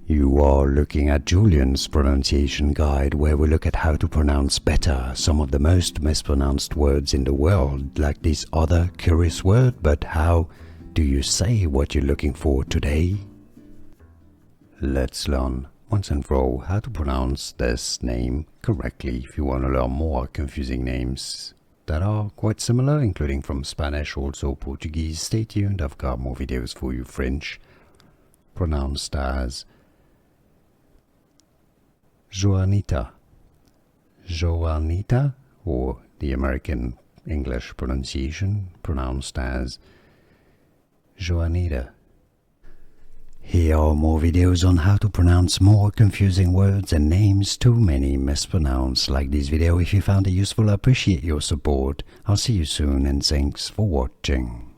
You are looking at Julian's pronunciation guide, where we look at how to pronounce better some of the most mispronounced words in the world, like this other curious word. But how do you say what you're looking for today? Let's learn once and for all how to pronounce this name correctly. If you want to learn more confusing names that are quite similar, including from Spanish, also Portuguese, stay tuned. I've got more videos for you. French, pronounced as Joanita, Joanita, or the American English pronunciation, pronounced as Joanita. Here are more videos on how to pronounce more confusing words and names too many mispronounced. Like this video if you found it useful. I appreciate your support. I'll see you soon and thanks for watching.